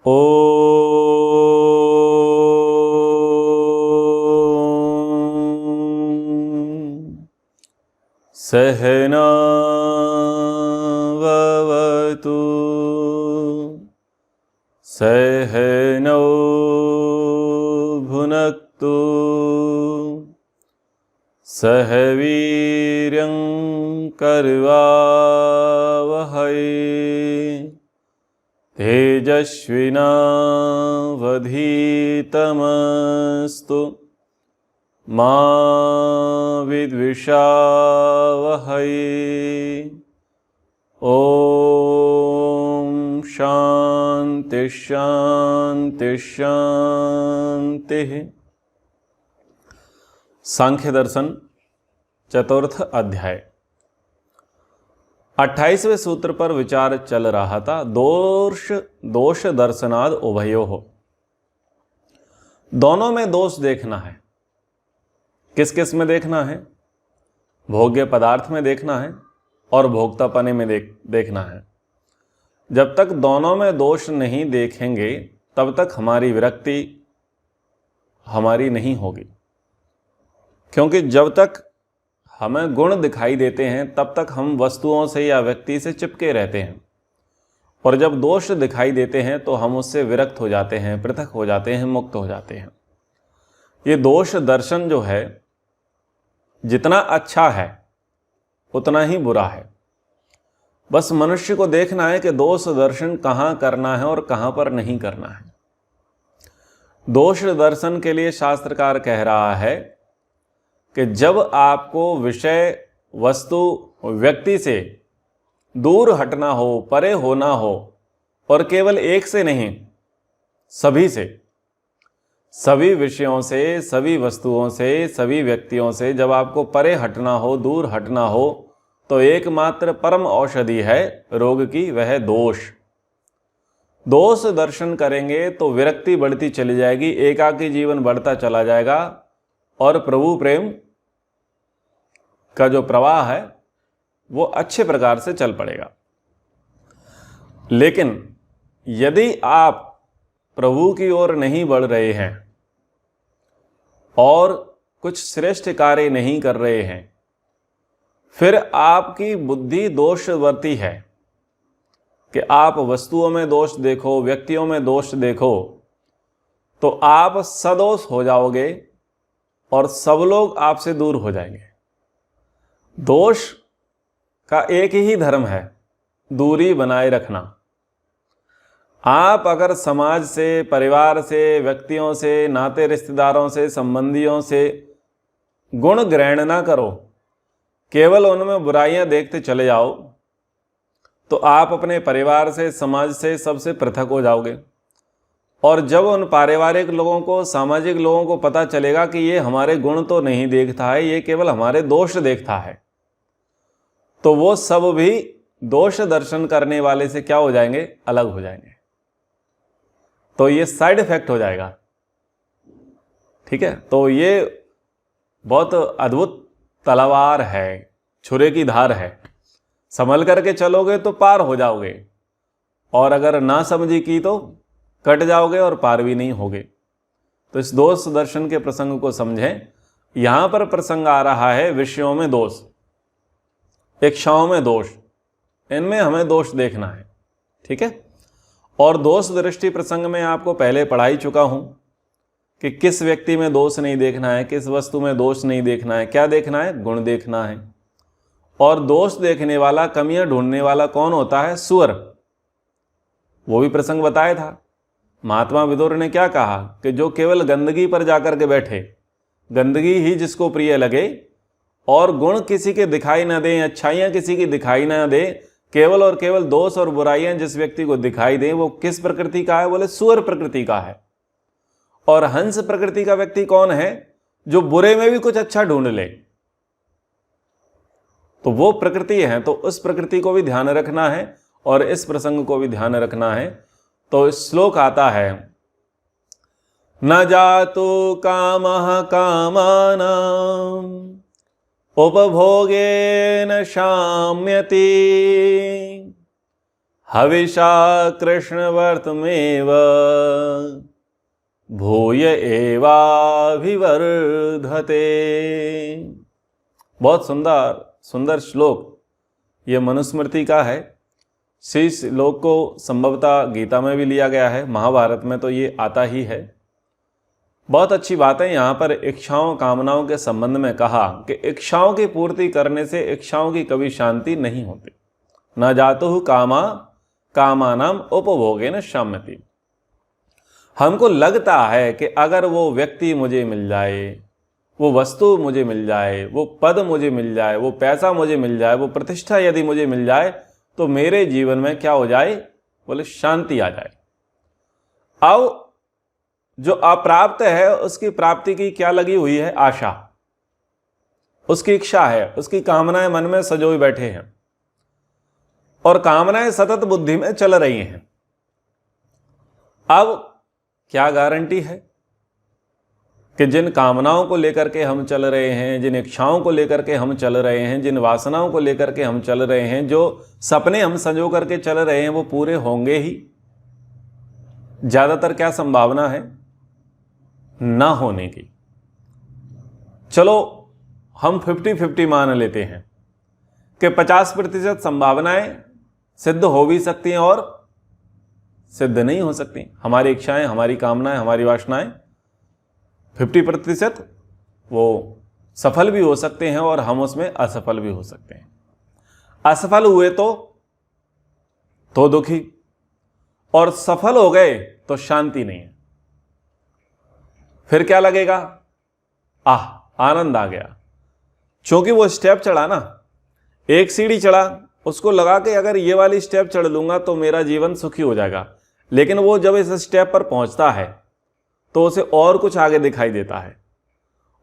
ॐ सहना भवतु सहनौ भुनक्तु सह वीर्यं करवावहै तेजस्विनावधीतमस्तु मा विद्विषावहै। ॐ शान्ति शान्ति शान्तिः। सांख्य दर्शन चतुर्थ अध्याय 28वें सूत्र पर विचार चल रहा था। दोष दर्शनाद उभयोः, दोनों में दोष देखना है। किस किस में देखना है? भोग्य पदार्थ में देखना है और भोक्तापने में देखना है। जब तक दोनों में दोष नहीं देखेंगे तब तक हमारी विरक्ति हमारी नहीं होगी, क्योंकि जब तक हमें गुण दिखाई देते हैं तब तक हम वस्तुओं से या व्यक्ति से चिपके रहते हैं, और जब दोष दिखाई देते हैं तो हम उससे विरक्त हो जाते हैं, पृथक हो जाते हैं, मुक्त हो जाते हैं। ये दोष दर्शन जो है जितना अच्छा है उतना ही बुरा है। बस मनुष्य को देखना है कि दोष दर्शन कहाँ करना है और कहाँ पर नहीं करना है। दोष दर्शन के लिए शास्त्रकार कह रहा है कि जब आपको विषय, वस्तु, व्यक्ति से दूर हटना हो, परे होना हो, और केवल एक से नहीं, सभी से, सभी विषयों से, सभी वस्तुओं से, सभी व्यक्तियों से जब आपको परे हटना हो, दूर हटना हो, तो एकमात्र परम औषधि है रोग की, वह दोष। दोष दर्शन करेंगे तो विरक्ति बढ़ती चली जाएगी, एकाकी जीवन बढ़ता चला जाएगा, और प्रभु प्रेम का जो प्रवाह है वो अच्छे प्रकार से चल पड़ेगा। लेकिन यदि आप प्रभु की ओर नहीं बढ़ रहे हैं और कुछ श्रेष्ठ कार्य नहीं कर रहे हैं, फिर आपकी बुद्धि दोषवर्ती है कि आप वस्तुओं में दोष देखो, व्यक्तियों में दोष देखो, तो आप सदोष हो जाओगे और सब लोग आपसे दूर हो जाएंगे। दोष का एक ही धर्म है, दूरी बनाए रखना। आप अगर समाज से, परिवार से, व्यक्तियों से, नाते रिश्तेदारों से, संबंधियों से गुण ग्रहण ना करो, केवल उनमें बुराइयां देखते चले जाओ, तो आप अपने परिवार से, समाज से, सबसे पृथक हो जाओगे। और जब उन पारिवारिक लोगों को, सामाजिक लोगों को पता चलेगा कि ये हमारे गुण तो नहीं देखता है, ये केवल हमारे दोष देखता है, तो वो सब भी दोष दर्शन करने वाले से क्या हो जाएंगे? अलग हो जाएंगे। तो ये साइड इफेक्ट हो जाएगा। ठीक है, तो ये बहुत अद्भुत तलवार है, छुरे की धार है। संभल करके चलोगे तो पार हो जाओगे, और अगर ना समझी की तो कट जाओगे और पार भी नहीं होगे। तो इस दोष दर्शन के प्रसंग को समझें। यहां पर प्रसंग आ रहा है विषयों में दोष, इच्छाओं में दोष, इनमें हमें दोष देखना है। ठीक है, और दोष दृष्टि प्रसंग में आपको पहले पढ़ा ही चुका हूं कि किस व्यक्ति में दोष नहीं देखना है, किस वस्तु में दोष नहीं देखना है। क्या देखना है? गुण देखना है। और दोष देखने वाला, कमियां ढूंढने वाला कौन होता है? सुअर। वो भी प्रसंग बताया था। महात्मा विदुर ने क्या कहा कि जो केवल गंदगी पर जाकर के बैठे, गंदगी ही जिसको प्रिय लगे, और गुण किसी के दिखाई ना दें, अच्छाइयां किसी की दिखाई ना दे, केवल और केवल दोष और बुराइयां जिस व्यक्ति को दिखाई दें, वो किस प्रकृति का है? बोले सुअर प्रकृति का है। और हंस प्रकृति का व्यक्ति कौन है? जो बुरे में भी कुछ अच्छा ढूंढ ले, तो वो प्रकृति है। तो उस प्रकृति को भी ध्यान रखना है और इस प्रसंग को भी ध्यान रखना है। तो श्लोक आता है, न जातु कामः कामानां उपभोगेन शाम्यति हविषा कृष्णवर्तमेव भूय एवाभिवर्धते। बहुत सुंदर सुंदर श्लोक ये मनुस्मृति का है। इसी श्लोक को संभवतः गीता में भी लिया गया है, महाभारत में तो ये आता ही है। बहुत अच्छी बात है यहाँ पर इच्छाओं कामनाओं के संबंध में कहा कि इच्छाओं की पूर्ति करने से इच्छाओं की कभी शांति नहीं होती। न जातु कामा कामानाम उपभोगेन शाम्यति। हमको लगता है कि अगर वो व्यक्ति मुझे मिल जाए, वो वस्तु मुझे मिल जाए, वो पद मुझे मिल जाए, वो पैसा मुझे मिल जाए, वो प्रतिष्ठा यदि मुझे मिल जाए तो मेरे जीवन में क्या हो जाए? बोले शांति आ जाए। अब जो अप्राप्त है उसकी प्राप्ति की क्या लगी हुई है? आशा, उसकी इच्छा है, उसकी कामनाएं मन में सजोए बैठे हैं और कामनाएं सतत बुद्धि में चल रही हैं। अब क्या गारंटी है कि जिन कामनाओं को लेकर के हम चल रहे हैं, जिन इच्छाओं को लेकर के हम चल रहे हैं, जिन वासनाओं को लेकर के हम चल रहे हैं, जो सपने हम संजो करके चल रहे हैं वो पूरे होंगे ही? ज्यादातर क्या संभावना है ना होने की। चलो हम 50-50 मान लेते हैं कि 50% संभावनाएं सिद्ध हो भी सकती हैं और सिद्ध नहीं हो सकती। हमारी इच्छाएं, हमारी कामनाएं, हमारी वासनाएं 50% वो सफल भी हो सकते हैं और हम उसमें असफल भी हो सकते हैं। असफल हुए तो दुखी, और सफल हो गए तो शांति नहीं है। फिर क्या लगेगा? आनंद आ गया, क्योंकि वो स्टेप चढ़ा ना, एक सीढ़ी चढ़ा, उसको लगा के अगर ये वाली स्टेप चढ़ लूंगा तो मेरा जीवन सुखी हो जाएगा। लेकिन वो जब इस स्टेप पर पहुंचता है तो उसे और कुछ आगे दिखाई देता है,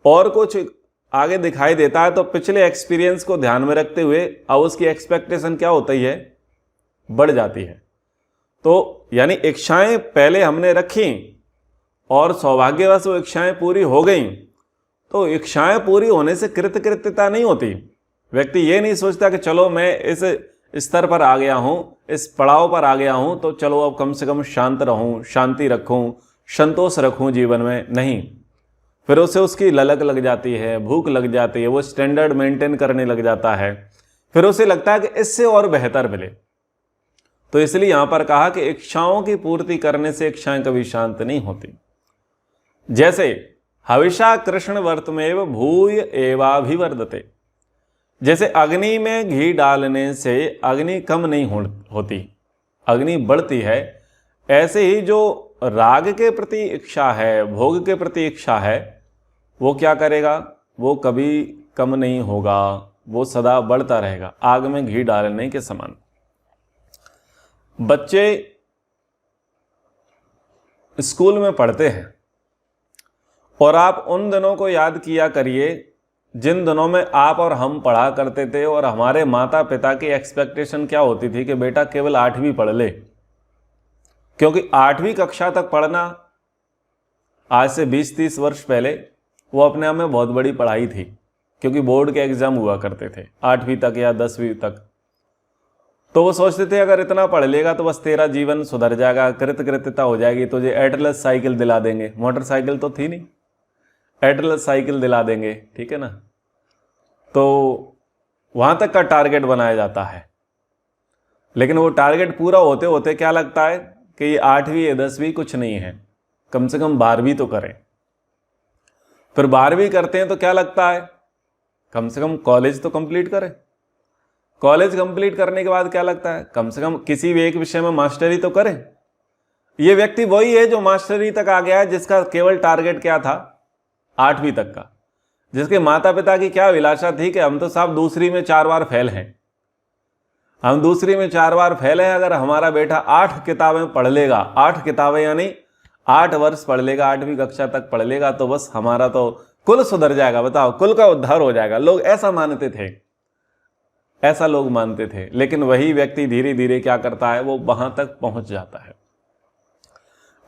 और कुछ आगे दिखाई देता है, तो पिछले एक्सपीरियंस को ध्यान में रखते हुए अब उसकी एक्सपेक्टेशन क्या होती है? बढ़ जाती है। तो यानी इच्छाएं पहले हमने रखी और सौभाग्यवश वो इच्छाएं पूरी हो गई, तो इच्छाएं पूरी होने से कृतकृत्यता नहीं होती। व्यक्ति ये नहीं सोचता कि चलो मैं इस स्तर पर आ गया हूं, इस पड़ाव पर आ गया हूं, तो चलो अब कम से कम शांत रहूं, शांति रखूं, संतोष रखूं जीवन में। नहीं, फिर उसे उसकी ललक लग जाती है, भूख लग जाती है, वो स्टैंडर्ड मेंटेन करने लग जाता है, फिर उसे लगता है कि इससे और बेहतर मिले। तो इसलिए यहां पर कहा कि इच्छाओं की पूर्ति करने से इच्छाएं कभी शांत नहीं होती। जैसे हविषा कृष्ण वर्तमेव भूय एवाभिवर्धते। जैसे अग्नि में घी डालने से अग्नि कम नहीं होती, अग्नि बढ़ती है। ऐसे ही जो राग के प्रति इच्छा है, भोग के प्रति इच्छा है, वो क्या करेगा? वो कभी कम नहीं होगा, वो सदा बढ़ता रहेगा, आग में घी डालने के समान। बच्चे स्कूल में पढ़ते हैं और आप उन दिनों को याद किया करिए जिन दिनों में आप और हम पढ़ा करते थे और हमारे माता पिता की एक्सपेक्टेशन क्या होती थी कि बेटा केवल 8वीं पढ़ ले। क्योंकि 8वीं कक्षा तक पढ़ना आज से 20-30 वर्ष पहले वो अपने आप में बहुत बड़ी पढ़ाई थी, क्योंकि बोर्ड के एग्जाम हुआ करते थे 8वीं तक या 10वीं तक। तो वो सोचते थे अगर इतना पढ़ लेगा तो बस तेरा जीवन सुधर जाएगा, कृतकृत्यता हो जाएगी, तुझे एटलस साइकिल दिला देंगे। मोटरसाइकिल तो थी नहीं, एटलस साइकिल दिला देंगे, ठीक है ना। तो वहां तक का टारगेट बनाया जाता है, लेकिन वो टारगेट पूरा होते होते क्या लगता है कि ये 8वीं या 10वीं कुछ नहीं है, कम से कम 12वीं तो करें। फिर 12वीं करते हैं तो क्या लगता है, कम से कम कॉलेज तो कंप्लीट करें। कॉलेज कंप्लीट करने के बाद क्या लगता है, कम से कम किसी भी एक विषय में मास्टरी तो करें। ये व्यक्ति वही है जो मास्टरी तक आ गया है, जिसका केवल टारगेट क्या था, 8वीं तक का। जिसके माता पिता की क्या अभिलाषा थी कि हम तो साहब दूसरी में 4 बार फेल हैं, हम दूसरी में 4 बार फेल हैं, अगर हमारा बेटा 8 किताबें पढ़ लेगा, 8 किताबें यानी 8 वर्ष पढ़ लेगा, 8वीं कक्षा तक पढ़ लेगा, तो बस हमारा तो कुल सुधर जाएगा। बताओ, कुल का उद्धार हो जाएगा। लोग ऐसा मानते थे, ऐसा लोग मानते थे। लेकिन वही व्यक्ति धीरे धीरे क्या करता है, वो वहां तक पहुंच जाता है।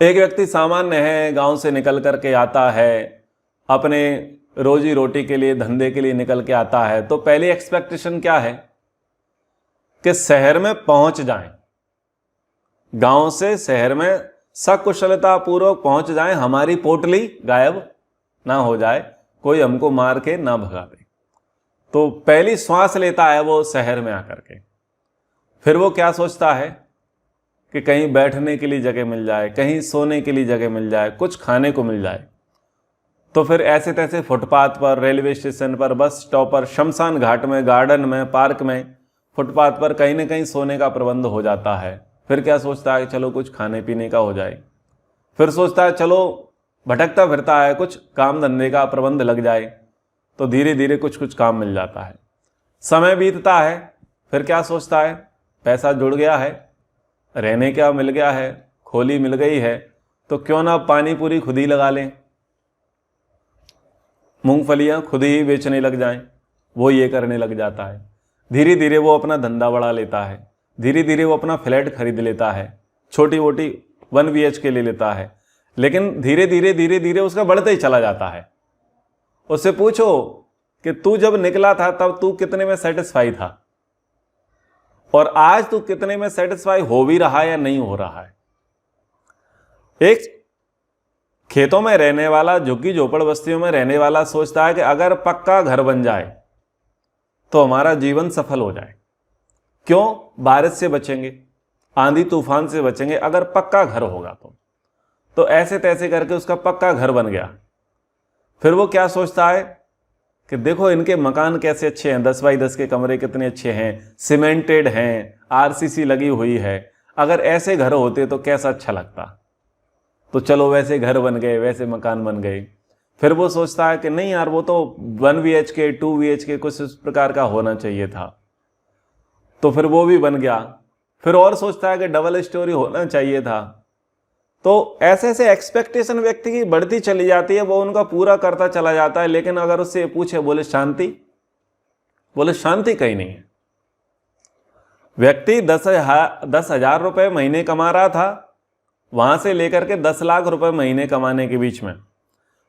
एक व्यक्ति सामान्य है, गांव से निकल करके आता है, अपने रोजी रोटी के लिए, धंधे के लिए निकल के आता है, तो पहली एक्सपेक्टेशन क्या है कि शहर में पहुंच जाएं, गांव से शहर में सकुशलता पूर्वक पहुंच जाएं, हमारी पोटली गायब ना हो जाए, कोई हमको मार के ना भगा दे। तो पहली श्वास लेता है वो शहर में आकर के। फिर वो क्या सोचता है कि कहीं बैठने के लिए जगह मिल जाए, कहीं सोने के लिए जगह मिल जाए, कुछ खाने को मिल जाए। तो फिर ऐसे तैसे फुटपाथ पर, रेलवे स्टेशन पर, बस स्टॉप पर, शमशान घाट में, गार्डन में, पार्क में, फुटपाथ पर कहीं ना कहीं सोने का प्रबंध हो जाता है। फिर क्या सोचता है, चलो कुछ खाने पीने का हो जाए। फिर सोचता है चलो भटकता फिरता है, कुछ काम धंधे का प्रबंध लग जाए। तो धीरे धीरे कुछ कुछ काम मिल जाता है। समय बीतता है, फिर क्या सोचता है, पैसा जुड़ गया है, रहने क्या मिल गया है, खोली मिल गई है, तो क्यों ना पानी पूरी खुद ही लगा लें, मूंगफलियां खुद ही बेचने लग जाएं। वो ये करने लग जाता है। धीरे धीरे वो अपना धंधा बढ़ा लेता है। धीरे धीरे वो अपना फ्लैट खरीद लेता है, छोटी मोटी 1 BHK ले लेता है। लेकिन धीरे धीरे उसका बढ़ते ही चला जाता है। उससे पूछो कि तू जब निकला था तब तू कितने में सेटिस्फाई था, और आज तू कितने में सेटिस्फाई हो भी रहा है या नहीं हो रहा है। एक खेतों में रहने वाला, झुग्गी झोपड़ बस्तियों में रहने वाला सोचता है कि अगर पक्का घर बन जाए तो हमारा जीवन सफल हो जाए। क्यों? बारिश से बचेंगे, आंधी तूफान से बचेंगे अगर पक्का घर होगा तो ऐसे तैसे करके उसका पक्का घर बन गया। फिर वो क्या सोचता है कि देखो इनके मकान कैसे अच्छे हैं, 10 बाई 10 के कमरे कितने अच्छे हैं, सीमेंटेड हैं, RCC लगी हुई है। अगर ऐसे घर होते तो कैसा अच्छा लगता। तो चलो वैसे घर बन गए, वैसे मकान बन गए। फिर वो सोचता है कि नहीं यार, वो तो 1 BHK 2 BHK कुछ इस प्रकार का होना चाहिए था। तो फिर वो भी बन गया। फिर और सोचता है कि डबल स्टोरी होना चाहिए था। तो ऐसे ऐसे एक्सपेक्टेशन व्यक्ति की बढ़ती चली जाती है, वो उनका पूरा करता चला जाता है। लेकिन अगर उससे पूछे, बोले शांति, बोले शांति कहीं नहीं है। व्यक्ति 10,000 रुपए महीने कमा रहा था, वहां से लेकर के 10 लाख रुपए महीने कमाने के बीच में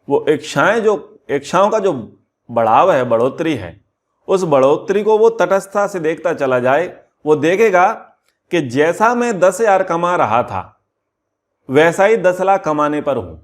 वो इच्छाओं का जो बढ़ाव है, बढ़ोतरी है, उस बढ़ोतरी को वो तटस्थता से देखता चला जाए। वो देखेगा कि जैसा मैं 10,000 कमा रहा था वैसा ही 10 लाख कमाने पर हूं।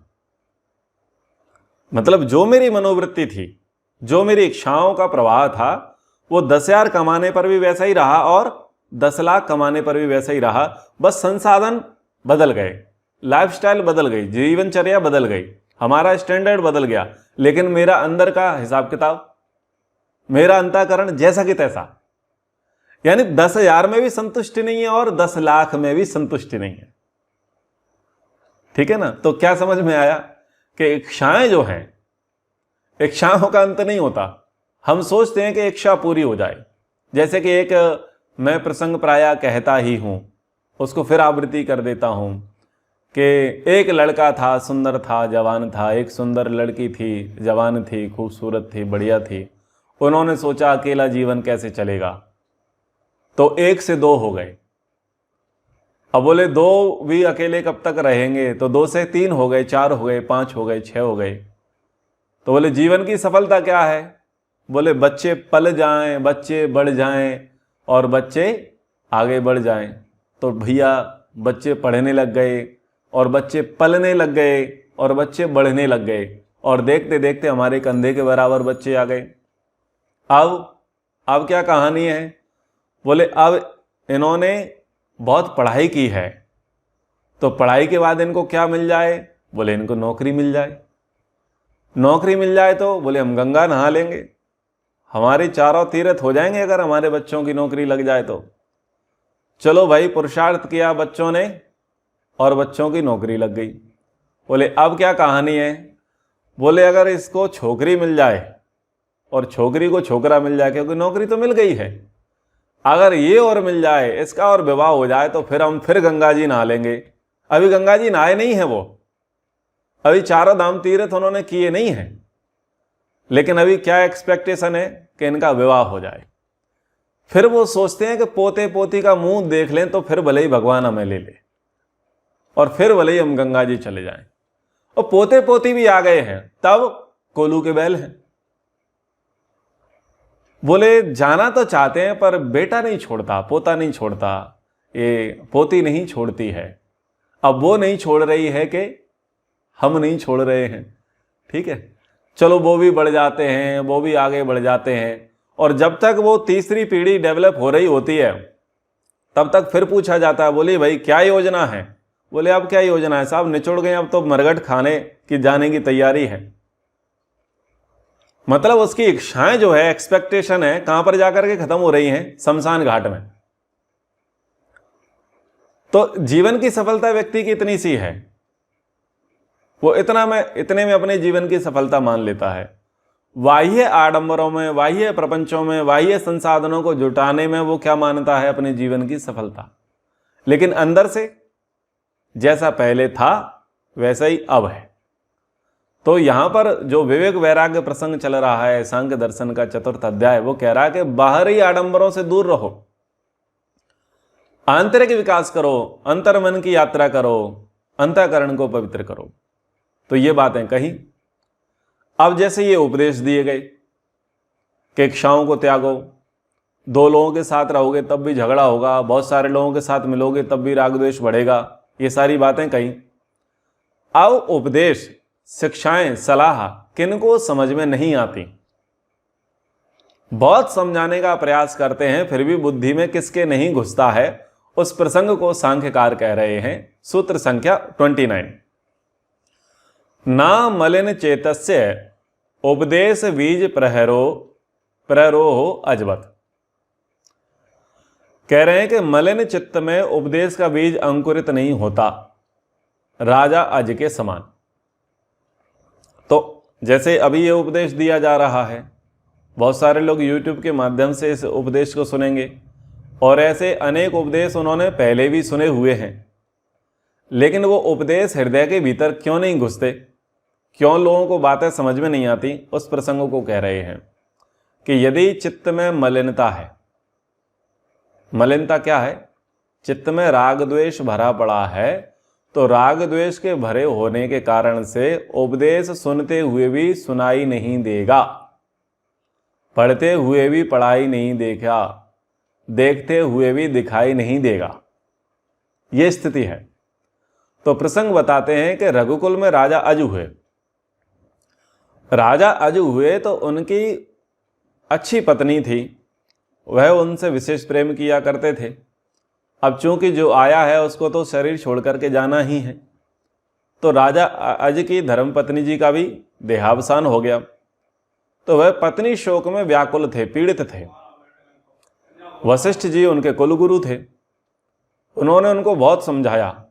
मतलब जो मेरी मनोवृत्ति थी, जो मेरी इच्छाओं का प्रवाह था, वो 10,000 कमाने पर भी वैसा ही रहा और 10 लाख कमाने पर भी वैसा ही रहा। बस संसाधन बदल गए, लाइफस्टाइल बदल गई, जीवनचर्या बदल गई, हमारा स्टैंडर्ड बदल गया। लेकिन मेरा अंदर का हिसाब किताब, मेरा अंतःकरण जैसा कि तैसा। यानी 10,000 में भी संतुष्टि नहीं है और 10 लाख में भी संतुष्टि नहीं है। ठीक है ना? तो क्या समझ में आया कि इच्छाएं जो हैं, इच्छाओं का अंत नहीं होता। हम सोचते हैं कि इच्छा पूरी हो जाए। जैसे कि एक मैं प्रसंग प्रायः कहता ही हूं, उसको फिर आवृत्ति कर देता हूं कि एक लड़का था, सुंदर था, जवान था। एक सुंदर लड़की थी, जवान थी, खूबसूरत थी, बढ़िया थी। उन्होंने सोचा अकेला जीवन कैसे चलेगा, तो 1 से 2 हो गए। अब बोले 2 भी अकेले कब तक रहेंगे, तो 2 से 3 हो गए, 4 हो गए, 5 हो गए, 6 हो गए। तो बोले जीवन की सफलता क्या है? बोले बच्चे पल जाएं, बच्चे बढ़ जाएं और बच्चे आगे बढ़ जाएं। तो भैया बच्चे पढ़ने लग गए और बच्चे पलने लग गए और बच्चे बढ़ने लग गए, और देखते देखते हमारे कंधे के बराबर बच्चे आ गए। अब क्या कहानी है? बोले अब इन्होंने बहुत पढ़ाई की है, तो पढ़ाई के बाद इनको क्या मिल जाए? बोले इनको नौकरी मिल जाए। नौकरी मिल जाए तो बोले हम गंगा नहा लेंगे, हमारे चारों तीर्थ हो जाएंगे अगर हमारे बच्चों की नौकरी लग जाए तो। चलो भाई, पुरुषार्थ किया बच्चों ने और बच्चों की नौकरी लग गई। बोले अब क्या कहानी है? बोले अगर इसको छोकरी मिल जाए और छोकरी को छोकरा मिल जाए, क्योंकि नौकरी तो मिल गई है, अगर ये और मिल जाए, इसका और विवाह हो जाए, तो फिर हम फिर गंगा जी नहा लेंगे। अभी गंगा जी नहाए नहीं है, वो अभी 4 धाम तीर्थ उन्होंने किए नहीं है, लेकिन अभी क्या एक्सपेक्टेशन है कि इनका विवाह हो जाए। फिर वो सोचते हैं कि पोते पोती का मुंह देख लें तो फिर भले ही भगवान हमें ले ले और फिर भले ही हम गंगा जी चले जाएं। और पोते पोती भी आ गए हैं, तब कोलू के बैल हैं। बोले जाना तो चाहते हैं पर बेटा नहीं छोड़ता, पोता नहीं छोड़ता, ये पोती नहीं छोड़ती है। अब वो नहीं छोड़ रही है कि हम नहीं छोड़ रहे हैं, ठीक है। चलो वो भी बढ़ जाते हैं, वो भी आगे बढ़ जाते हैं, और जब तक वो तीसरी पीढ़ी डेवलप हो रही होती है तब तक फिर पूछा जाता है, बोले भाई क्या योजना है? बोले अब क्या योजना है साहब, निचोड़ गए, अब तो मरघट खाने की जाने की तैयारी है। मतलब उसकी इच्छाएं जो है, एक्सपेक्टेशन है, कहां पर जाकर के खत्म हो रही हैं? शमशान घाट में। तो जीवन की सफलता व्यक्ति की इतनी सी है, वो इतने में अपने जीवन की सफलता मान लेता है। बाह्य आडंबरों में, बाह्य प्रपंचों में, बाह्य संसाधनों को जुटाने में वो क्या मानता है? अपने जीवन की सफलता। लेकिन अंदर से जैसा पहले था वैसा ही अब है। तो यहां पर जो विवेक वैराग्य प्रसंग चल रहा है, सांख्य दर्शन का 4th अध्याय, वो कह रहा है कि बाहरी आडंबरों से दूर रहो, आंतरिक विकास करो, अंतर मन की यात्रा करो, अंतःकरण को पवित्र करो। तो ये बातें कही। अब जैसे ये उपदेश दिए गए कि इच्छाओं को त्यागो, 2 लोगों के साथ रहोगे तब भी झगड़ा होगा, बहुत सारे लोगों के साथ मिलोगे तब भी राग द्वेष बढ़ेगा, ये सारी बातें कही। अब उपदेश, शिक्षाएं, सलाह किनको समझ में नहीं आती, बहुत समझाने का प्रयास करते हैं, फिर भी बुद्धि में किसके नहीं घुसता है, उस प्रसंग को सांख्यकार कह रहे हैं। सूत्र संख्या 29। ना मलिन चेतस्य उपदेश बीज प्रहरो अजबत। कह रहे हैं कि मलिन चित्त में उपदेश का बीज अंकुरित नहीं होता, राजा अज के समान। तो जैसे अभी ये उपदेश दिया जा रहा है, बहुत सारे लोग YouTube के माध्यम से इस उपदेश को सुनेंगे, और ऐसे अनेक उपदेश उन्होंने पहले भी सुने हुए हैं, लेकिन वो उपदेश हृदय के भीतर क्यों नहीं घुसते, क्यों लोगों को बातें समझ में नहीं आती, उस प्रसंगों को कह रहे हैं कि यदि चित्त में मलिनता है, मलिनता क्या है? चित्त में राग द्वेष भरा पड़ा है, तो राग द्वेष के भरे होने के कारण से उपदेश सुनते हुए भी सुनाई नहीं देगा, पढ़ते हुए भी पढ़ाई नहीं देगा, देखते हुए भी दिखाई नहीं देगा, ये स्थिति है। तो प्रसंग बताते हैं कि रघुकुल में राजा अज हुए। राजा अज हुए तो उनकी अच्छी पत्नी थी, वह उनसे विशेष प्रेम किया करते थे। अब चूंकि जो आया है उसको तो शरीर छोड़ करके जाना ही है, तो राजा अज की धर्मपत्नी जी का भी देहावसान हो गया। तो वह पत्नी शोक में व्याकुल थे, पीड़ित थे। वशिष्ठ जी उनके कुलगुरु थे, उन्होंने उनको बहुत समझाया,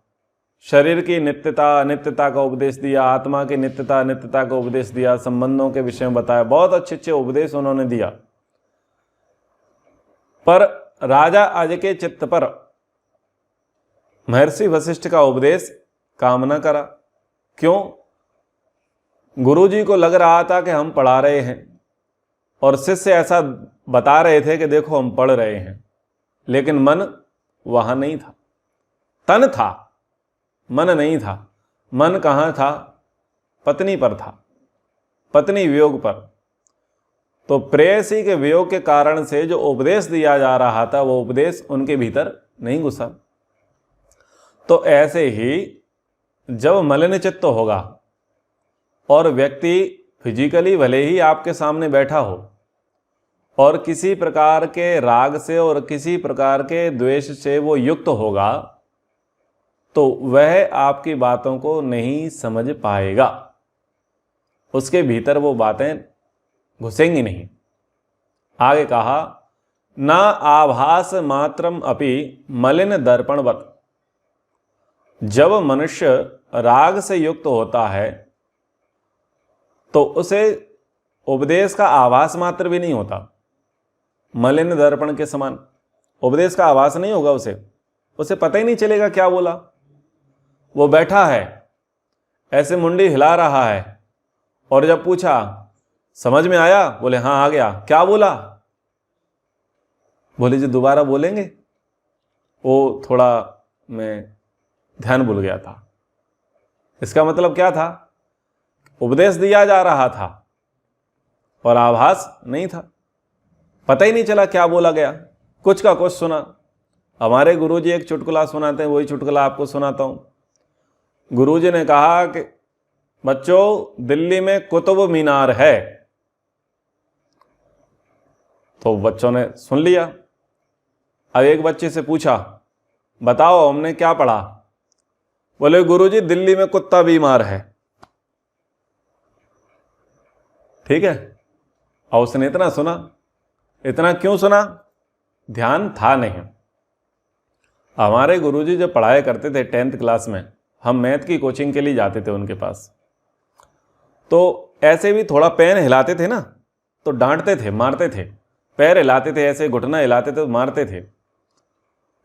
शरीर की नित्यता अनित्यता का उपदेश दिया, आत्मा की नित्यता अनित्यता का उपदेश दिया, संबंधों के विषय में बताया, बहुत अच्छे अच्छे उपदेश उन्होंने दिया। पर राजा अज के चित्त पर महर्षि वशिष्ठ का उपदेश काम न करा। क्यों? गुरुजी को लग रहा था कि हम पढ़ा रहे हैं, और शिष्य ऐसा बता रहे थे कि देखो हम पढ़ रहे हैं, लेकिन मन वहां नहीं था। तन था, मन नहीं था। मन कहाँ था? पत्नी पर था, पत्नी वियोग पर। तो प्रेयसी के वियोग के कारण से जो उपदेश दिया जा रहा था, वो उपदेश उनके भीतर नहीं घुसा। तो ऐसे ही जब मलिन चित्त होगा और व्यक्ति फिजिकली भले ही आपके सामने बैठा हो और किसी प्रकार के राग से और किसी प्रकार के द्वेष से वो युक्त होगा, तो वह आपकी बातों को नहीं समझ पाएगा, उसके भीतर वो बातें घुसेंगी नहीं। आगे कहा, ना आभास मात्रम अपि मलिन दर्पणवत। जब मनुष्य राग से युक्त होता है तो उसे उपदेश का आभास मात्र भी नहीं होता, मलिन दर्पण के समान उपदेश का आभास नहीं होगा उसे पता ही नहीं चलेगा क्या बोला। वो बैठा है, ऐसे मुंडी हिला रहा है, और जब पूछा समझ में आया, बोले हाँ आ गया, क्या बोला? बोले जी दोबारा बोलेंगे? वो थोड़ा मैं ध्यान भूल गया था। इसका मतलब क्या था? उपदेश दिया जा रहा था और आभास नहीं था, पता ही नहीं चला क्या बोला गया, कुछ का कुछ सुना, हमारे गुरुजी एक चुटकुला सुनाते हैं, वही चुटकुला आपको सुनाता हूं। गुरुजी ने कहा कि बच्चों, दिल्ली में कुतुब मीनार है। तो बच्चों ने सुन लिया। अब एक बच्चे से पूछा, बताओ हमने क्या पढ़ा? बोले गुरुजी, दिल्ली में कुत्ता बीमार है। ठीक है। और उसने इतना सुना। इतना क्यों सुना? ध्यान था नहीं। हमारे गुरुजी जब पढ़ाया करते थे 10th क्लास में, हम मैथ की कोचिंग के लिए जाते थे उनके पास। तो ऐसे भी थोड़ा पैर हिलाते थे ना, तो डांटते थे, मारते थे। पैर हिलाते थे, ऐसे घुटना हिलाते थे तो मारते थे।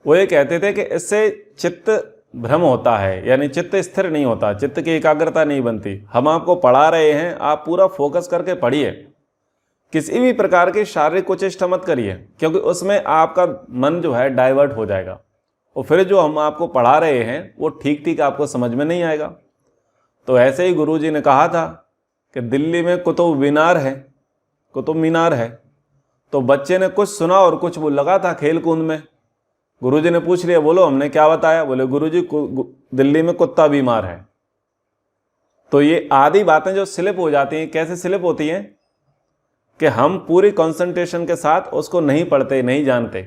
वो ये कहते थे कि इससे चित्त भ्रम होता है, यानी चित्त स्थिर नहीं होता, चित्त की एकाग्रता नहीं बनती। हम आपको पढ़ा रहे हैं, आप पूरा फोकस करके पढ़िए। किसी भी प्रकार की शारीरिक कुचेष्टा मत करिए, क्योंकि उसमें आपका मन जो है डाइवर्ट हो जाएगा और फिर जो हम आपको पढ़ा रहे हैं वो ठीक ठीक आपको समझ में नहीं आएगा। तो ऐसे ही गुरुजी ने कहा था कि दिल्ली में कुतुब मीनार है, कुतुब मीनार है। तो बच्चे ने कुछ सुना और कुछ वो लगा था खेल कूद में। गुरुजी ने पूछ लिया, बोलो हमने क्या बताया? बोले गुरुजी, दिल्ली में कुत्ता बीमार है। तो ये आधी बातें जो स्लिप हो जाती हैं, कैसे स्लिप होती हैं कि हम पूरी कंसंट्रेशन के साथ उसको नहीं पढ़ते, नहीं जानते,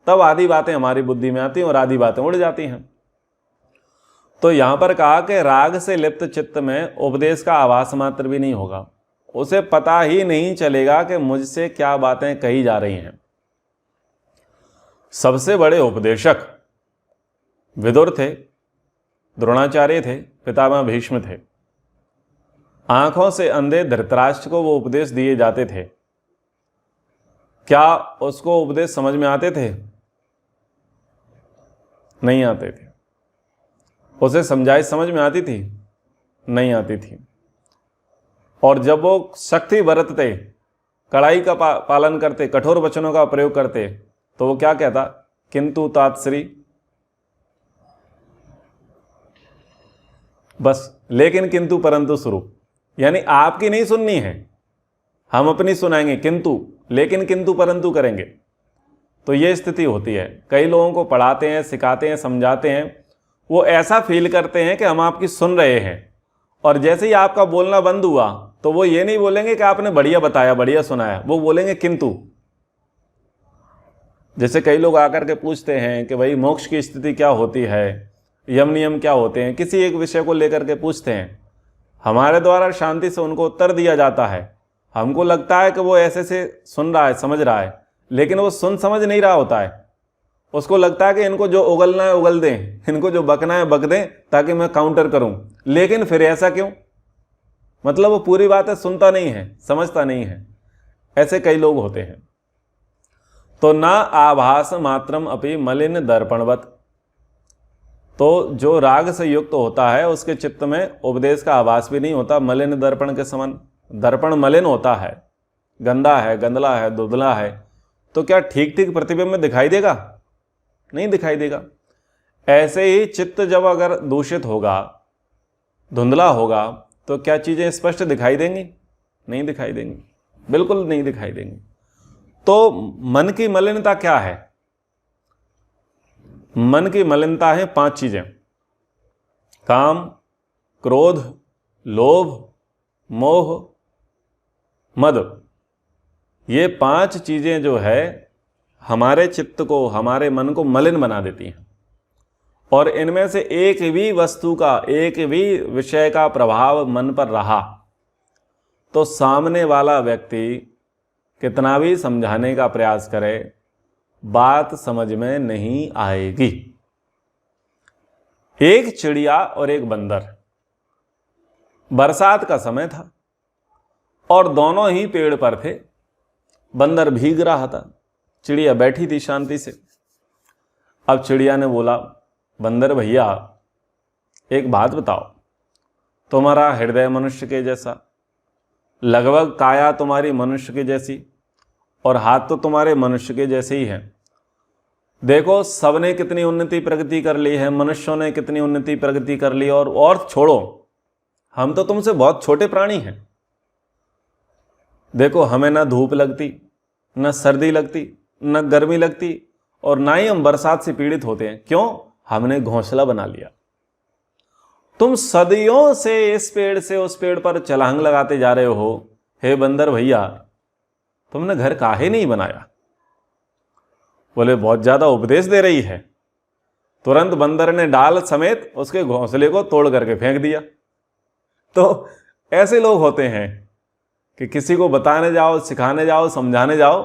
तब आधी बातें हमारी बुद्धि में आती हैं और आधी बातें उड़ जाती हैं। तो यहां पर कहा कि राग से लिप्त चित्त में उपदेश का आभास मात्र भी नहीं होगा। उसे पता ही नहीं चलेगा कि मुझसे क्या बातें कही जा रही हैं। सबसे बड़े उपदेशक विदुर थे, द्रोणाचार्य थे, पितामह भीष्म थे। आंखों से अंधे धृतराष्ट्र को वो उपदेश दिए जाते थे। क्या उसको उपदेश समझ में आते थे? नहीं आते थे। उसे समझाई समझ में आती थी? नहीं आती थी। और जब वो शक्ति बरतते, कड़ाई का पालन करते, कठोर वचनों का प्रयोग करते, तो वो क्या कहता? किंतु तात्श्री, बस। लेकिन किंतु परंतु शुरू, यानी आपकी नहीं सुननी है, हम अपनी सुनाएंगे, किंतु, लेकिन किंतु परंतु करेंगे। तो ये स्थिति होती है। कई लोगों को पढ़ाते हैं, सिखाते हैं, समझाते हैं, वो ऐसा फील करते हैं कि हम आपकी सुन रहे हैं, और जैसे ही आपका बोलना बंद हुआ तो वो ये नहीं बोलेंगे कि आपने बढ़िया बताया, बढ़िया सुनाया, वो बोलेंगे किंतु। जैसे कई लोग आकर के पूछते हैं कि भाई मोक्ष की स्थिति क्या होती है, यम नियम क्या होते हैं, किसी एक विषय को लेकर के पूछते हैं। हमारे द्वारा शांति से उनको उत्तर दिया जाता है। हमको लगता है कि वो ऐसे से सुन रहा है, समझ रहा है, लेकिन वो सुन समझ नहीं रहा होता है। उसको लगता है कि इनको जो उगलना है उगल दें, इनको जो बकना है बक दें, ताकि मैं काउंटर करूं। लेकिन फिर ऐसा क्यों? मतलब वो पूरी बातें सुनता नहीं है, समझता नहीं है। ऐसे कई लोग होते हैं। तो ना आभास मात्रम अपि मलिन दर्पणवत। तो जो राग से युक्त होता है उसके चित्त में उपदेश का आभास भी नहीं होता, मलिन दर्पण के समान। दर्पण मलिन होता है, गंदा है, गंदला है, धुंधला है, तो क्या ठीक ठीक प्रतिबिंब में दिखाई देगा? नहीं दिखाई देगा। ऐसे ही चित्त जब अगर दूषित होगा, धुंधला होगा, तो क्या चीजें स्पष्ट दिखाई देंगी? नहीं दिखाई देंगी, बिल्कुल नहीं दिखाई देंगी। तो मन की मलिनता क्या है? मन की मलिनता है 5 चीजें: काम, क्रोध, लोभ, मोह, मद। ये 5 चीजें जो है हमारे चित्त को, हमारे मन को मलिन बना देती हैं। और इनमें से एक भी वस्तु का, एक भी विषय का प्रभाव मन पर रहा तो सामने वाला व्यक्ति कितना भी समझाने का प्रयास करे, बात समझ में नहीं आएगी। एक चिड़िया और एक बंदर, बरसात का समय था और दोनों ही पेड़ पर थे। बंदर भीग रहा था, चिड़िया बैठी थी शांति से। अब चिड़िया ने बोला, बंदर भैया एक बात बताओ, तुम्हारा हृदय मनुष्य के जैसा, लगभग काया तुम्हारी मनुष्य के जैसी, और हाथ तो तुम्हारे मनुष्य के जैसे ही हैं। देखो सबने कितनी उन्नति प्रगति कर ली है, मनुष्यों ने कितनी उन्नति प्रगति कर ली, और छोड़ो, हम तो तुमसे बहुत छोटे प्राणी हैं। देखो हमें ना धूप लगती, ना सर्दी लगती, ना गर्मी लगती, और ना ही हम बरसात से पीड़ित होते हैं। क्यों? हमने घोंसला बना लिया। तुम सदियों से इस पेड़ से उस पेड़ पर छलांग लगाते जा रहे हो। हे बंदर भैया, तुमने घर काहे नहीं बनाया? बोले बहुत ज्यादा उपदेश दे रही है। तुरंत बंदर ने डाल समेत उसके घोंसले को तोड़ करके फेंक दिया। तो ऐसे लोग होते हैं कि किसी को बताने जाओ, सिखाने जाओ, समझाने जाओ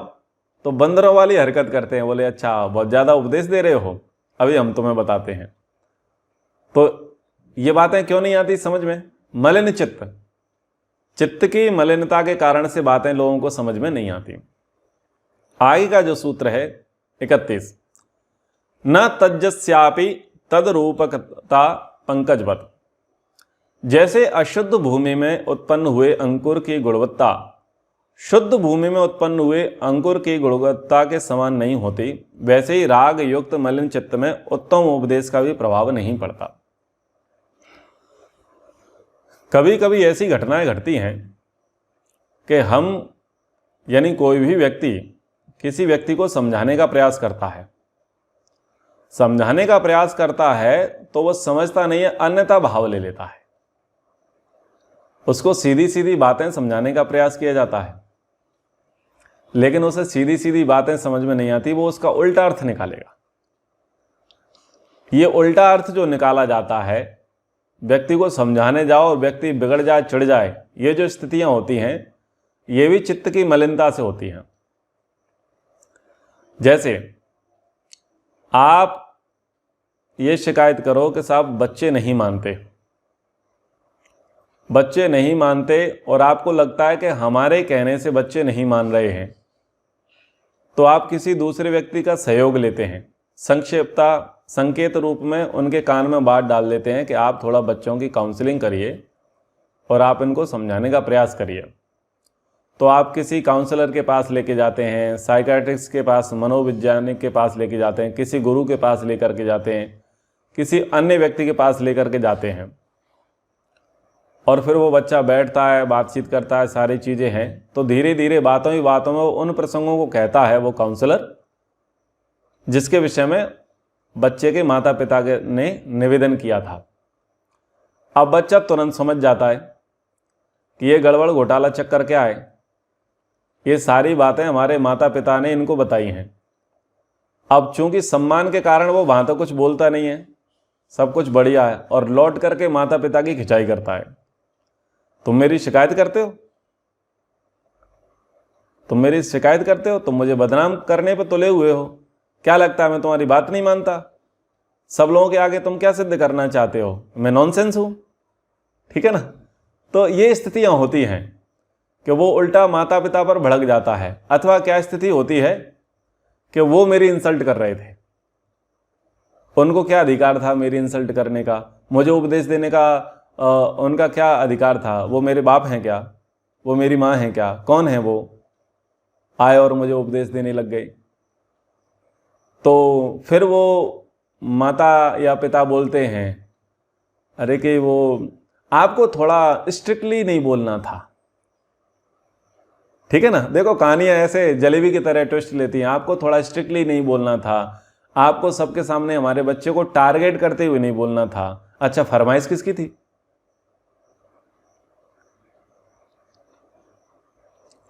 तो बंदरों वाली हरकत करते हैं। बोले अच्छा बहुत ज्यादा उपदेश दे रहे हो, अभी हम तुम्हें बताते हैं। तो ये बातें क्यों नहीं आती समझ में? मलिन चित्त की मलिनता के कारण से बातें लोगों को समझ में नहीं आती। आगे का जो सूत्र है 31, न तज्जस्यापि तद्रूपकता पंकजवत। जैसे अशुद्ध भूमि में उत्पन्न हुए अंकुर की गुणवत्ता शुद्ध भूमि में उत्पन्न हुए अंकुर की गुणवत्ता के समान नहीं होती, वैसे ही राग युक्त मलिन चित्त में उत्तम उपदेश का भी प्रभाव नहीं पड़ता। कभी कभी ऐसी घटनाएं घटती हैं कि हम यानी कोई भी व्यक्ति किसी व्यक्ति को समझाने का प्रयास करता है, तो वह समझता नहीं है, अन्यथा भाव ले लेता है। उसको सीधी सीधी बातें समझाने का प्रयास किया जाता है, लेकिन उसे सीधी सीधी बातें समझ में नहीं आती, वो उसका उल्टा अर्थ निकालेगा। ये उल्टा अर्थ जो निकाला जाता है, व्यक्ति को समझाने जाओ और व्यक्ति बिगड़ जाए, चिढ़ जाए, ये जो स्थितियां होती हैं, ये भी चित्त की मलिनता से होती हैं। जैसे आप ये शिकायत करो कि साहब बच्चे नहीं मानते और आपको लगता है कि हमारे कहने से बच्चे नहीं मान रहे हैं, तो आप किसी दूसरे व्यक्ति का सहयोग लेते हैं। संकेत रूप में उनके कान में बात डाल देते हैं कि आप थोड़ा बच्चों की काउंसलिंग करिए और आप इनको समझाने का प्रयास करिए। तो आप किसी काउंसलर के पास लेके जाते हैं, साइकियाट्रिस्ट के पास, मनोवैज्ञानिक के पास लेके जाते हैं, किसी गुरु के पास लेकर के जाते हैं, किसी अन्य व्यक्ति के पास लेकर के जाते हैं, और फिर वो बच्चा बैठता है, बातचीत करता है, सारी चीज़ें हैं। तो धीरे धीरे बातों ही बातों में उन प्रसंगों को कहता है वो काउंसलर जिसके विषय में बच्चे के माता पिता ने निवेदन किया था। अब बच्चा तुरंत समझ जाता है कि ये गड़बड़ घोटाला चक्कर क्या है, ये सारी बातें हमारे माता पिता ने इनको बताई हैं। अब चूंकि सम्मान के कारण वो वहां तो कुछ बोलता नहीं है, सब कुछ बढ़िया है, और लौट करके माता पिता की खिंचाई करता है। तुम मेरी शिकायत करते हो, तुम मुझे बदनाम करने पे तुले हुए हो। क्या लगता है मैं तुम्हारी बात नहीं मानता? सब लोगों के आगे तुम क्या सिद्ध करना चाहते हो? मैं नॉनसेंस हूं? ठीक है ना? तो ये स्थितियां होती हैं कि वो उल्टा माता पिता पर भड़क जाता है। अथवा क्या स्थिति होती है कि वो मेरी इंसल्ट कर रहे थे, उनको क्या अधिकार था मेरी इंसल्ट करने का? मुझे उपदेश देने का उनका क्या अधिकार था? वो मेरे बाप हैं क्या? वो मेरी माँ हैं क्या? कौन है वो? आए और मुझे उपदेश देने लग गए। तो फिर वो माता या पिता बोलते हैं, अरे कि वो आपको थोड़ा स्ट्रिक्टली नहीं बोलना था। ठीक है ना? देखो कहानियां ऐसे जलेबी की तरह ट्विस्ट लेती हैं। आपको थोड़ा स्ट्रिक्टली नहीं बोलना था, आपको सबके सामने हमारे बच्चे को टारगेट करते हुए नहीं बोलना था। अच्छा, फरमाइश किसकी थी?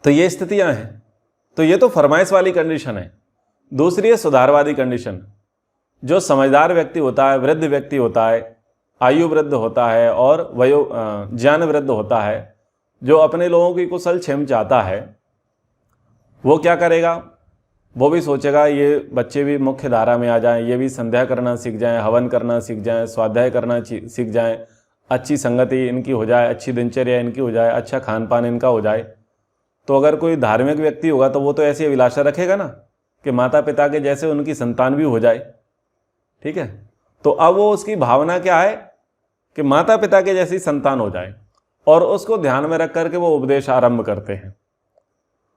तो ये स्थितियां हैं। तो ये तो फरमाइश वाली कंडीशन है। दूसरी है सुधारवादी कंडीशन। जो समझदार व्यक्ति होता है, वृद्ध व्यक्ति होता है, आयु वृद्ध होता है और ज्ञान वृद्ध होता है, जो अपने लोगों की कुशल क्षेम चाहता है, वो क्या करेगा? वो भी सोचेगा ये बच्चे भी मुख्य धारा में आ जाएं, ये भी संध्या करना सीख जाएं, हवन करना सीख जाएं, स्वाध्याय करना सीख जाएं, अच्छी संगति इनकी हो जाए, अच्छी दिनचर्या इनकी हो जाए, अच्छा खान पान इनका हो जाए। तो अगर कोई धार्मिक व्यक्ति होगा तो वो तो ऐसी अभिलाषा रखेगा ना कि माता पिता के जैसे उनकी संतान भी हो जाए। ठीक है? तो अब वो उसकी भावना क्या है कि माता पिता के जैसी संतान हो जाए, और उसको ध्यान में रख करके वो उपदेश आरंभ करते हैं।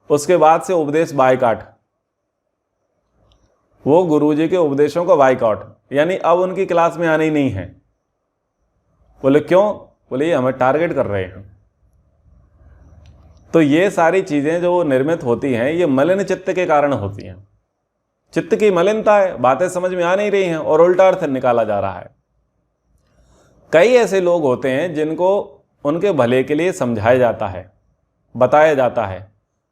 उसके बाद से उपदेश बायकॉट, वो गुरुजी के उपदेशों को बायकॉट, यानी अब उनकी क्लास में आना ही नहीं है। बोले क्यों? बोले ये हमें टारगेट कर रहे हैं। तो ये सारी चीजें जो निर्मित होती हैं, ये मलिन चित्त के कारण होती हैं। चित्त की मलिनता है, बातें समझ में आ नहीं रही हैं और उल्टा अर्थ निकाला जा रहा है। कई ऐसे लोग होते हैं जिनको उनके भले के लिए समझाया जाता है, बताया जाता है,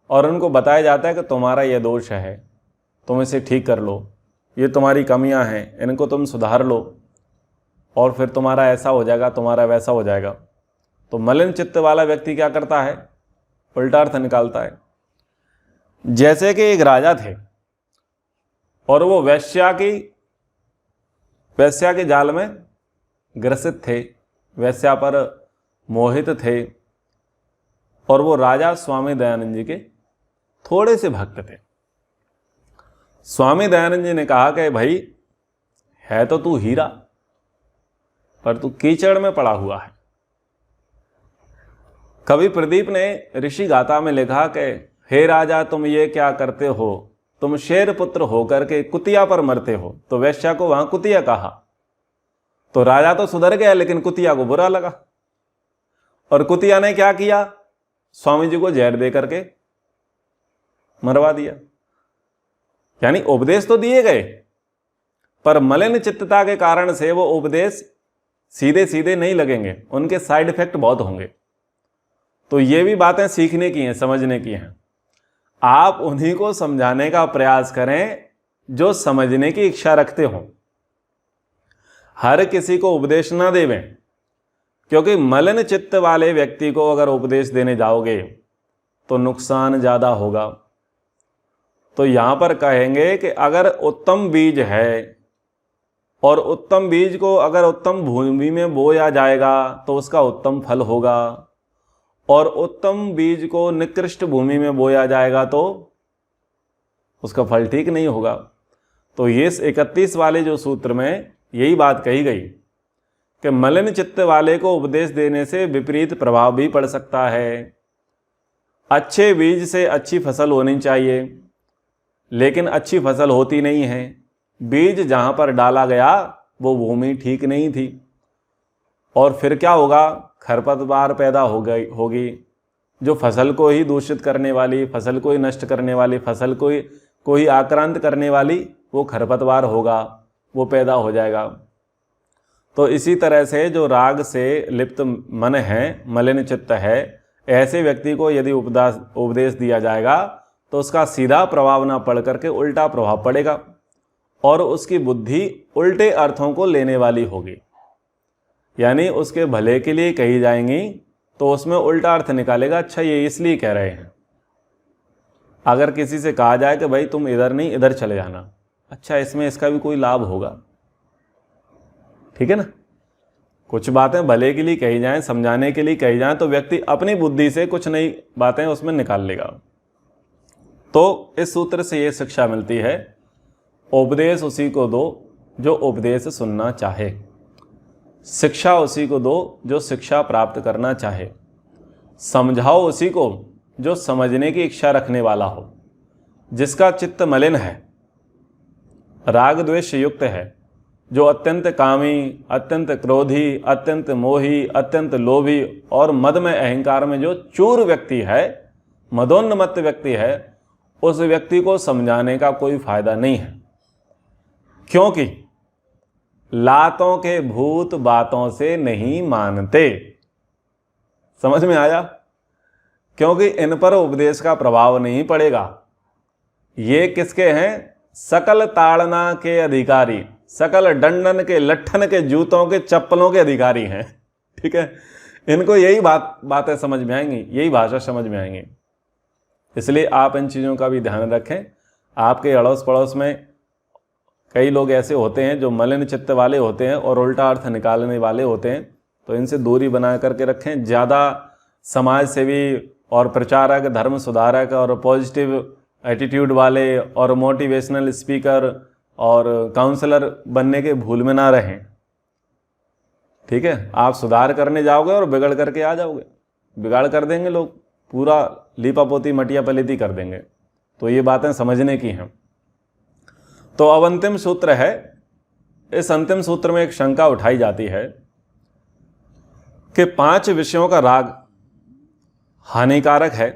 और उनको बताया जाता है कि तुम्हारा यह दोष है, तुम इसे ठीक कर लो, ये तुम्हारी कमियां हैं, इनको तुम सुधार लो और फिर तुम्हारा ऐसा हो जाएगा, तुम्हारा वैसा हो जाएगा। तो मलिन चित्त वाला व्यक्ति क्या करता है? उल्टा अर्थ निकालता है। जैसे कि एक राजा थे और वो वेश्या के जाल में ग्रसित थे, वेश्या पर मोहित थे, और वो राजा स्वामी दयानंद जी के थोड़े से भक्त थे। स्वामी दयानंद जी ने कहा कि भाई, है तो तू हीरा, पर तू कीचड़ में पड़ा हुआ है। कवि प्रदीप ने ऋषि गाथा में लिखा कि हे राजा, तुम ये क्या करते हो, तुम शेर पुत्र होकर के कुतिया पर मरते हो। तो वेश्या को वहां कुतिया कहा, तो राजा तो सुधर गया, लेकिन कुतिया को बुरा लगा, और कुतिया ने क्या किया? स्वामी जी को जहर दे करके मरवा दिया। यानी उपदेश तो दिए गए, पर मलिन चित्तता के कारण से वो उपदेश सीधे सीधे नहीं लगेंगे, उनके साइड इफेक्ट बहुत होंगे। तो ये भी बातें सीखने की हैं, समझने की हैं। आप उन्हीं को समझाने का प्रयास करें जो समझने की इच्छा रखते हो। हर किसी को उपदेश ना देवें, क्योंकि मलिन चित्त वाले व्यक्ति को अगर उपदेश देने जाओगे तो नुकसान ज़्यादा होगा। तो यहाँ पर कहेंगे कि अगर उत्तम बीज है और उत्तम बीज को अगर उत्तम भूमि में बोया जाएगा तो उसका उत्तम फल होगा, और उत्तम बीज को निकृष्ट भूमि में बोया जाएगा तो उसका फल ठीक नहीं होगा। तो ये 31 वाले जो सूत्र में यही बात कही गई कि मलिन चित्त वाले को उपदेश देने से विपरीत प्रभाव भी पड़ सकता है। अच्छे बीज से अच्छी फसल होनी चाहिए, लेकिन अच्छी फसल होती नहीं है। बीज जहाँ पर डाला गया वो भूमि ठीक नहीं थी, और फिर क्या होगा? खरपतवार पैदा होगी जो फसल को ही दूषित करने वाली, फसल को ही नष्ट करने वाली, फसल को ही आक्रांत करने वाली वो खरपतवार होगा, वो पैदा हो जाएगा। तो इसी तरह से जो राग से लिप्त मन है, मलिन चित्त है, ऐसे व्यक्ति को यदि उपदेश दिया जाएगा तो उसका सीधा प्रभाव ना पड़ करके उल्टा प्रभाव पड़ेगा, और उसकी बुद्धि उल्टे अर्थों को लेने वाली होगी। यानी उसके भले के लिए कही जाएंगी तो उसमें उल्टा अर्थ निकालेगा, अच्छा ये इसलिए कह रहे हैं। अगर किसी से कहा जाए कि भाई तुम इधर नहीं इधर चले जाना, अच्छा इसमें इसका भी कोई लाभ होगा, ठीक है ना। कुछ बातें भले के लिए कही जाएं, समझाने के लिए कही जाएं, तो व्यक्ति अपनी बुद्धि से कुछ नई बातें उसमें निकाल लेगा। तो इस सूत्र से ये शिक्षा मिलती है, उपदेश उसी को दो जो उपदेश सुनना चाहे, शिक्षा उसी को दो जो शिक्षा प्राप्त करना चाहे, समझाओ उसी को जो समझने की इच्छा रखने वाला हो। जिसका चित्त मलिन है, राग द्वेष युक्त है, जो अत्यंत कामी, अत्यंत क्रोधी, अत्यंत मोही, अत्यंत लोभी और मद में अहंकार में जो चूर व्यक्ति है, मदोन्मत्त व्यक्ति है, उस व्यक्ति को समझाने का कोई फायदा नहीं है। क्योंकि लातों के भूत बातों से नहीं मानते। समझ में आया? क्योंकि इन पर उपदेश का प्रभाव नहीं पड़ेगा। ये किसके हैं? सकल ताड़ना के अधिकारी, सकल डंडन के, लट्ठन के, जूतों के, चप्पलों के अधिकारी हैं। ठीक है, इनको यही बातें समझ में आएंगी, यही भाषा समझ में आएंगी। इसलिए आप इन चीज़ों का भी ध्यान रखें। आपके अड़ोस पड़ोस में कई लोग ऐसे होते हैं जो मलिन चित्त वाले होते हैं और उल्टा अर्थ निकालने वाले होते हैं, तो इनसे दूरी बना करके रखें। ज़्यादा समाज सेवी और प्रचारक, धर्म सुधारक और पॉजिटिव एटीट्यूड वाले और मोटिवेशनल स्पीकर और काउंसलर बनने के भूल में ना रहें। ठीक है, आप सुधार करने जाओगे और बिगड़ करके आ जाओगे, बिगाड़ कर देंगे लोग, पूरा लीपापोती मटिया पलीती कर देंगे। तो ये बातें समझने की हैं। तो अब अंतिम सूत्र है। इस अंतिम सूत्र में एक शंका उठाई जाती है कि 5 विषयों का राग हानिकारक है।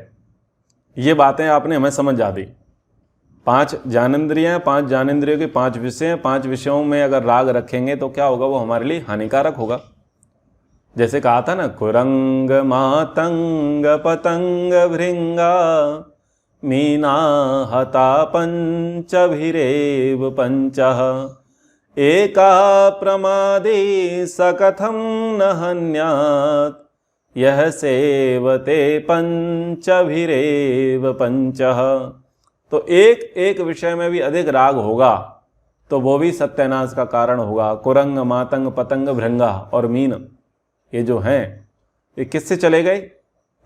ये बातें आपने हमें समझ आ दी। 5 ज्ञानेंद्रियां, 5 ज्ञानेंद्रियों के 5 विषय हैं, 5 विषयों में अगर राग रखेंगे तो क्या होगा, वो हमारे लिए हानिकारक होगा। जैसे कहा था ना, कुरंग मातंग पतंग भृंगा मीना हता पंचभिरेव पंचः एका प्रमादे सकथम न हन्यात् यह सेवते पंचभिरेव पंचः। तो एक एक विषय में भी अधिक राग होगा तो वो भी सत्यानाश का कारण होगा। कुरंग मातंग पतंग भृंगा और मीन, ये जो हैं, ये किससे चले गए?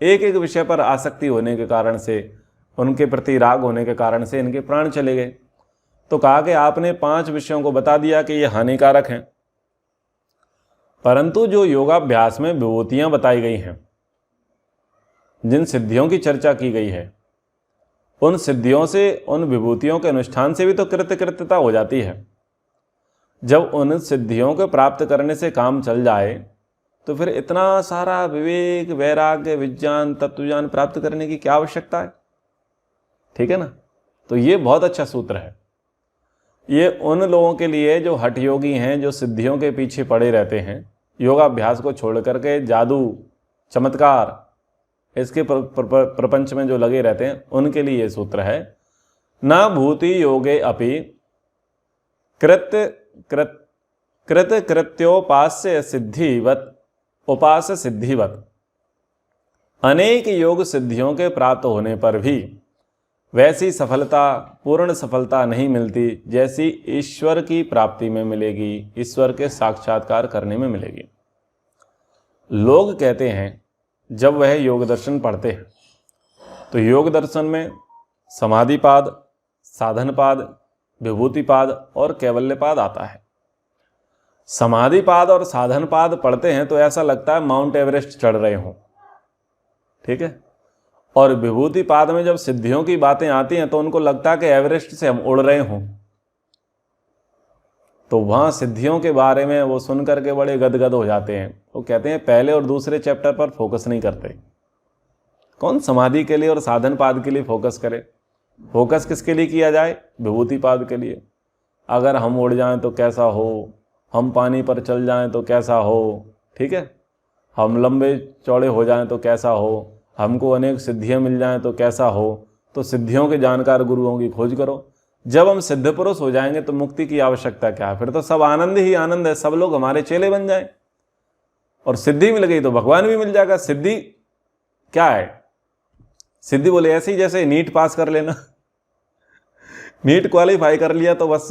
एक एक विषय पर आसक्ति होने के कारण से, उनके प्रति राग होने के कारण से इनके प्राण चले गए। तो कहा कि आपने 5 विषयों को बता दिया कि ये हानिकारक हैं, परंतु जो योगाभ्यास में विभूतियां बताई गई हैं, जिन सिद्धियों की चर्चा की गई है, उन सिद्धियों से, उन विभूतियों के अनुष्ठान से भी तो कृत्यता हो जाती है। जब उन सिद्धियों को प्राप्त करने से काम चल जाए तो फिर इतना सारा विवेक, वैराग्य, विज्ञान, तत्वज्ञान प्राप्त करने की क्या आवश्यकता है? ठीक है ना। तो ये बहुत अच्छा सूत्र है। ये उन लोगों के लिए जो हठ योगी हैं, जो सिद्धियों के पीछे पड़े रहते हैं, योगाभ्यास को छोड़ करके जादू, चमत्कार, इसके प्रपंच में जो लगे रहते हैं, उनके लिए ये सूत्र है। न भूति योगे अपि कृत्योपास्य सिद्धिवत उपास सिद्धिवत। अनेक योग सिद्धियों के प्राप्त होने पर भी वैसी सफलता, पूर्ण सफलता नहीं मिलती जैसी ईश्वर की प्राप्ति में मिलेगी, ईश्वर के साक्षात्कार करने में मिलेगी। लोग कहते हैं जब वह योग दर्शन पढ़ते हैं तो योग दर्शन में समाधिपाद, साधनपाद, विभूतिपाद और कैवल्यपाद आता है। समाधिपाद और साधनपाद पढ़ते हैं तो ऐसा लगता है माउंट एवरेस्ट चढ़ रहे हों, ठीक है। और विभूतिपाद में जब सिद्धियों की बातें आती हैं तो उनको लगता है कि एवरेस्ट से हम उड़ रहे हों। तो वहाँ सिद्धियों के बारे में वो सुन करके बड़े गदगद हो जाते हैं। वो कहते हैं पहले और दूसरे चैप्टर पर फोकस नहीं करते। कौन समाधि के लिए और साधन पाद के लिए फोकस करे? फोकस किसके लिए किया जाए? विभूति पाद के लिए। अगर हम उड़ जाएं तो कैसा हो, हम पानी पर चल जाएं तो कैसा हो, ठीक है, हम लंबे चौड़े हो जाएं तो कैसा हो, हमको अनेक सिद्धियां मिल जाएं तो कैसा हो। तो सिद्धियों के जानकार गुरुओं की खोज करो। जब हम सिद्ध पुरुष हो जाएंगे तो मुक्ति की आवश्यकता क्या है? फिर तो सब आनंद ही आनंद है, सब लोग हमारे चेले बन जाएं। और सिद्धि मिल गई तो भगवान भी मिल जाएगा। सिद्धि क्या है? सिद्धि बोले ऐसे ही जैसे नीट पास कर लेना नीट क्वालिफाई कर लिया तो बस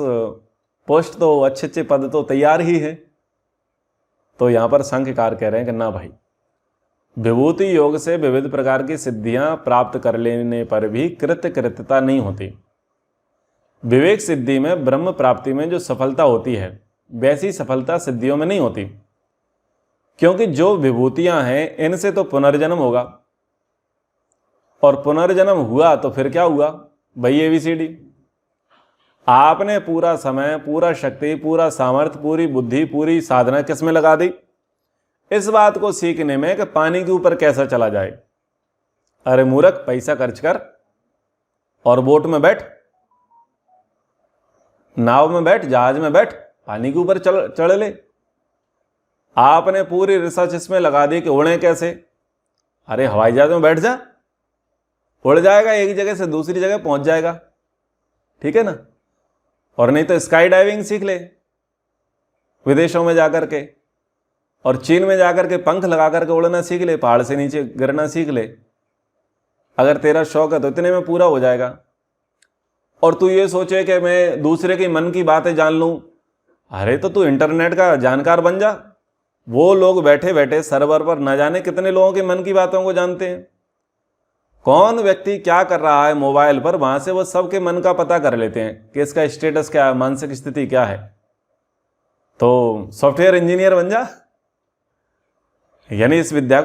पोस्ट तो, अच्छे पद तो तैयार ही है। तो यहां पर संख्यकार कह रहे हैं कि ना भाई, विभूति योग से विविध प्रकार की सिद्धियां प्राप्त कर लेने पर भी कृत्यता नहीं होती। विवेक सिद्धि में, ब्रह्म प्राप्ति में जो सफलता होती है वैसी सफलता सिद्धियों में नहीं होती, क्योंकि जो विभूतियां हैं इनसे तो पुनर्जन्म होगा, और पुनर्जन्म हुआ तो फिर क्या हुआ भाई? ABCD। आपने पूरा समय, पूरा शक्ति, पूरा सामर्थ्य, पूरी बुद्धि, पूरी साधना किस में लगा दी? इस बात को सीखने में कि पानी के ऊपर कैसा चला जाए। अरे मूर्ख, पैसा खर्च कर और बोट में बैठ, नाव में बैठ, जहाज में बैठ, पानी के ऊपर चढ़ ले। आपने पूरी रिसर्च इसमें लगा दी कि उड़े कैसे। अरे हवाई जहाज में बैठ जा, उड़ जाएगा, एक जगह से दूसरी जगह पहुंच जाएगा, ठीक है ना। और नहीं तो स्काई डाइविंग सीख ले विदेशों में जाकर के, और चीन में जाकर के पंख लगा करके उड़ना सीख ले, पहाड़ से नीचे गिरना सीख ले। अगर तेरा शौक है तो इतने में पूरा हो जाएगा। और तू ये सोचे कि मैं दूसरे के मन की बातें जान लूं, अरे तो तू इंटरनेट का जानकार बन जा। वो लोग बैठे बैठे सर्वर पर न जाने कितने लोगों के मन की बातों को जानते हैं। कौन व्यक्ति क्या कर रहा है मोबाइल पर, वहां से वो सबके मन का पता कर लेते हैं कि इसका स्टेटस क्या है, मानसिक स्थिति क्या है। तो सॉफ्टवेयर इंजीनियर बन जा, यानी इस विद्या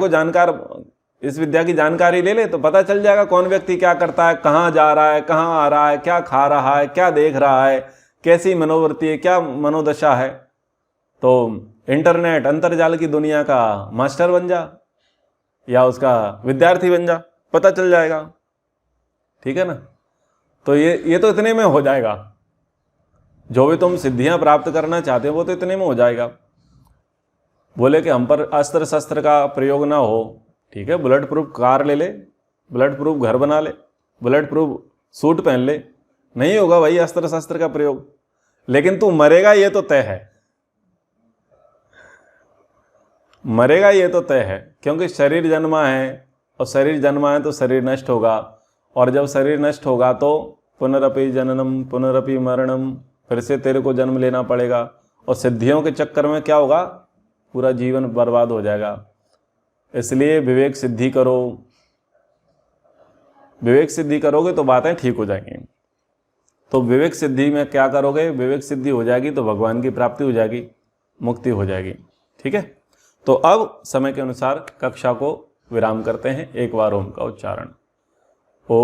की जानकारी ले ले तो पता चल जाएगा कौन व्यक्ति क्या करता है, कहाँ जा रहा है, कहाँ आ रहा है, क्या खा रहा है, क्या देख रहा है, कैसी मनोवृत्ति है, क्या मनोदशा है। तो इंटरनेट, अंतर्जाल की दुनिया का मास्टर बन जा या उसका विद्यार्थी बन जा, पता चल जाएगा, ठीक है ना। तो ये तो इतने में हो जाएगा। जो भी तुम सिद्धियां प्राप्त करना चाहते हो वो तो इतने में हो जाएगा। बोले कि हम पर अस्त्र शस्त्र का प्रयोग ना हो, ठीक है, बुलेट प्रूफ कार ले ले, बुलेट प्रूफ घर बना ले, बुलेट प्रूफ सूट पहन ले, नहीं होगा भाई अस्त्र शस्त्र का प्रयोग। लेकिन तू मरेगा ये तो तय है, मरेगा ये तो तय है, क्योंकि शरीर जन्मा है, और शरीर जन्मा है तो शरीर नष्ट होगा, और जब शरीर नष्ट होगा तो पुनरपि जननम पुनरपि मरणम, फिर से तेरे को जन्म लेना पड़ेगा, और सिद्धियों के चक्कर में क्या होगा, पूरा जीवन बर्बाद हो जाएगा। इसलिए विवेक सिद्धि करो, विवेक सिद्धि करोगे तो बातें ठीक हो जाएंगी। तो विवेक सिद्धि में क्या करोगे, विवेक सिद्धि हो जाएगी तो भगवान की प्राप्ति हो जाएगी, मुक्ति हो जाएगी। ठीक है, तो अब समय के अनुसार कक्षा को विराम करते हैं। एक बार ओम का उच्चारण। ओ